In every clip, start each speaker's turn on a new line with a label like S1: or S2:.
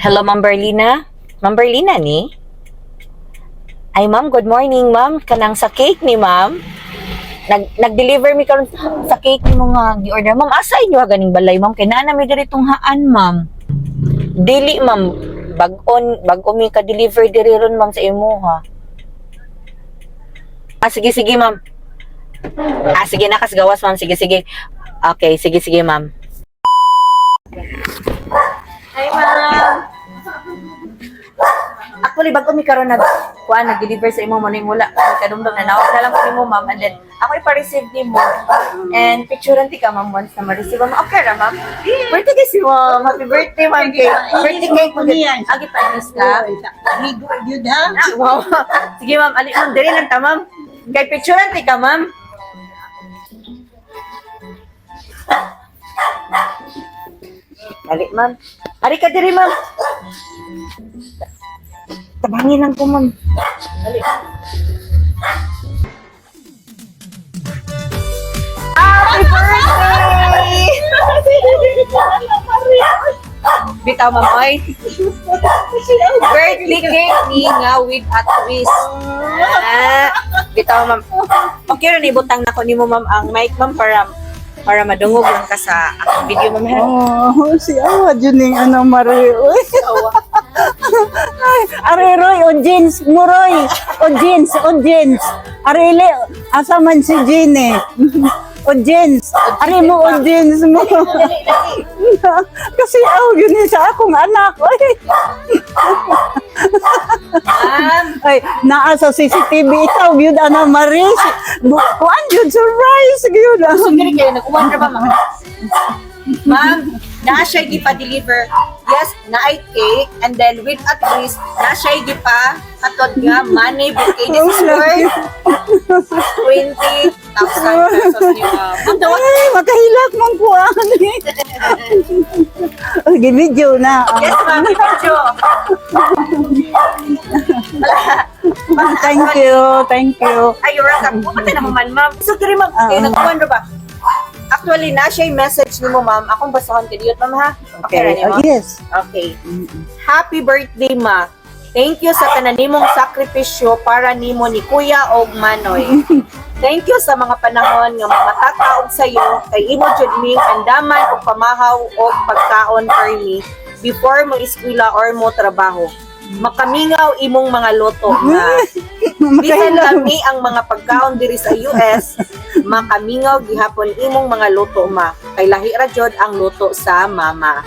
S1: Hello, Ma'am Berlina? Ma'am Berlina ni? Ay, ma'am, good morning, ma'am. Kanang sa cake ni ma'am. Nag-deliver mi karon sa cake ni mo nga gi-order. Ma'am, asa inyo ganing balay, ma'am? Kay naa mi diri tong haan, ma'am. Dili, ma'am. Bag-o mi ka-deliver diri ron, ma'am, sa imo, ha. Sige, ma'am. Sige, nakasgawas, ma'am. Sige. Okay, sige, ma'am. Hi, ma'am. Actually, bago mi karon nag-deliver sa imo mo ning wala kadumdum na nawag na lang ko nimo, ma'am, and then ako ipa-receive nimo and picturean ti ka, ma'am, once na ma-receive, ma'am. Okay ra, ma'am. Birthday kasi, ma'am. Happy birthday, ma'am. Birthday cake mo din. Agi pa miss ka.
S2: Amigo, yun ha?
S1: Wow. Sige, ma'am. Ali, ma'am, diri lang ta, ma'am. Kay picturean ti ka, ma'am. Ali, ma'am. Ari ka diri, ma'am. Tabangin lang ko, ma'am. Dali. Happy birthday! Bitaw, ma'am, oy. Birthday cake ni nga with a twist. Bitaw, ma'am. Okay rin, ibutang na ko ni mo, ma'am, ang mic, ma'am, para madungog lang ka sa akong video, ma'am.
S2: Oh, si Awa, dyan yung Marie. Uy. Ari, Roy, o jeans mo, Roy. O jeans. Arili, asa man si Jeannie. O jeans. Ari mo, o jeans mo. Kasi, yun sa akong anak. Uy. Ay, naa sa CCTV ikaw, yun, Marie. Kuan yun, surprise. Yun,
S1: Sundiri kayo, nag-uwan ka ba, ma'am? Ma'am, na siya gipa-deliver. Yes, na ay cake, and then with a twist, na siya gipa-katod nga money bouquet. This is worth 20,000 pesos niyo, ma'am. Ma'am, daw,
S2: ay, makahilak mong kuan. Okay, video na.
S1: yes, ma'am, video.
S2: Thank you.
S1: Ay, you're welcome. Pumatay na mo man, ma'am. So, kiri, ma'am, kayo nag-uwan ba? Actually, na siya yung message ni mo, ma'am. Akong basahan ka diyot, ma'am, ha? Okay,
S2: Okay, yes.
S1: Okay. Happy birthday, ma. Thank you sa tananimong sakripisyo para nimo ni Kuya og Manoy. Thank you sa mga panahon nga matataog sa iyo kay imo jud ming andaman og pamahaw og pagkaon for me before mo eskwela or mo trabaho. Makamingaw imong mga loto nga bisan kami ang mga pagkaon diri sa US, makamingaw gihapon imong mga loto, ma. Kay lahi ra jud ang loto sa mama.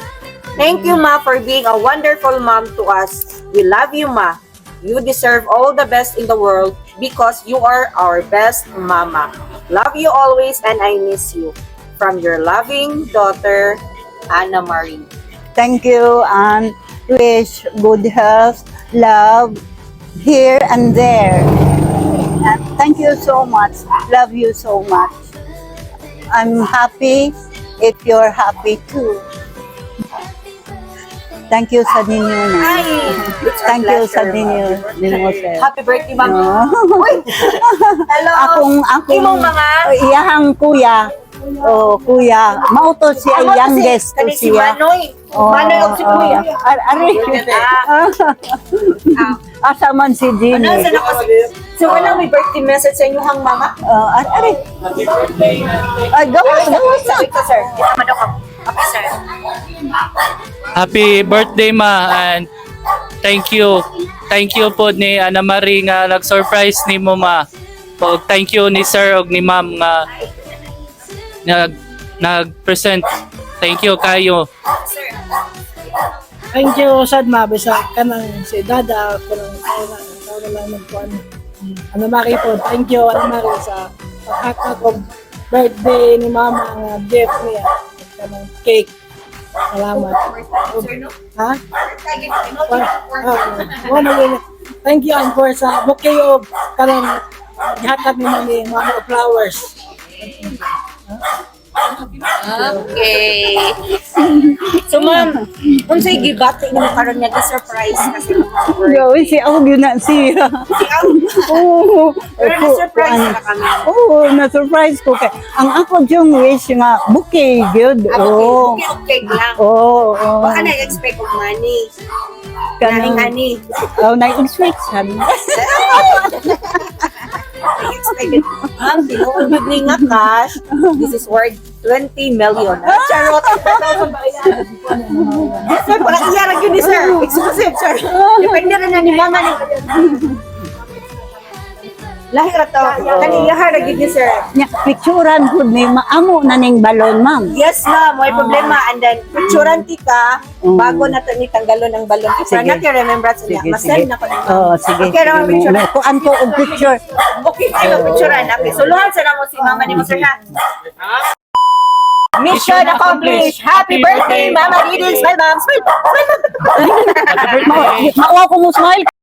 S1: Thank you, ma, for being a wonderful mom to us. We love you, ma. You deserve all the best in the world because you are our best mama. Love you always and I miss you. From your loving daughter, Anna Marie.
S2: Thank you and wish good health, love here and there. And thank you so much. Love you so much. I'm happy if you're happy too. Thank you sa ninyo na.
S1: Ay!
S2: Thank you sa ninyo, sir.
S1: Happy birthday, ma'am.
S2: Oh.
S1: Uy! Hello!
S2: Akong
S1: Imong mga...
S2: iyahang kuya. Oh, kuya. Mauto siya, youngest to
S1: Kani si
S2: siya.
S1: Manoy.
S2: Oh,
S1: Manoy og si Kuya.
S2: Ari. Asa man si
S1: Ano
S2: Jeannie.
S1: sa nako? So wala may birthday message sa inyong mama?
S2: Ari. Ay, gawas na.
S1: Wait ka, sir. Tama daw ka. Okay, sir.
S3: Happy birthday, ma, and thank you. Thank you po ni Ana Marie nga nag-surprise ni mo, ma. Pag thank you ni sir og ni ma'am nga nag-present. Thank you kayo.
S1: Sir.
S4: Thank you, sad mabisa ka ng si Dada ko ng tao na magkuhan. Ano Mari po, thank you Ano Mari sa pagkakakog birthday ni Mama nga gift niya. Kanang cake. Salamat.
S1: Sir, no?
S4: Ha?
S1: Okay.
S4: Thank you and for sa bouquet of kanang gihatag ni Mama flowers.
S1: Okay. So, Ma'am, unsay gibati nimo karon nga surprise kasi
S2: Gawin si ako yun na siya. Oo.
S1: pero na-surprise na kami.
S2: Oo, na-surprise ko kay. Ang ako yung wish nga bouquet gyud. Oo.
S1: Okay lang.
S2: Oo. Oo.
S1: Baka na-expect og money. Kaning
S2: Kanang
S1: ani.
S2: oh, na-expect sad.
S1: Expected. Ma'am, tinuod yun ni nga cash. This is worth 20 million. Charot. Sir, pala iyarag yun ni sir. Exclusive, sir. Depende rin na ni mama ni. Lahir to. Kani iharag yun ni sir.
S2: Nya picturean pud ni maamo na ning balon, ma'am.
S1: Yes, ma'am. May problema. And then, picturean ti ka, bago na to ni tanggalon ng balon. Para
S2: Sige.
S1: natin remembrance niya.
S2: Sige,
S1: Masend
S2: sige.
S1: na ko na.
S2: Oh, sige.
S1: Okay, raman picture.
S2: Kuan ko og picture.
S1: Okay, tayo picturean. Okay, suluhan sa mo si mama ni mo, sir, ha? Mission accomplished! Happy birthday, Mama Didi! Smile, ma'am! Smile!
S3: Happy birthday.
S2: Mauwa ko mo smile.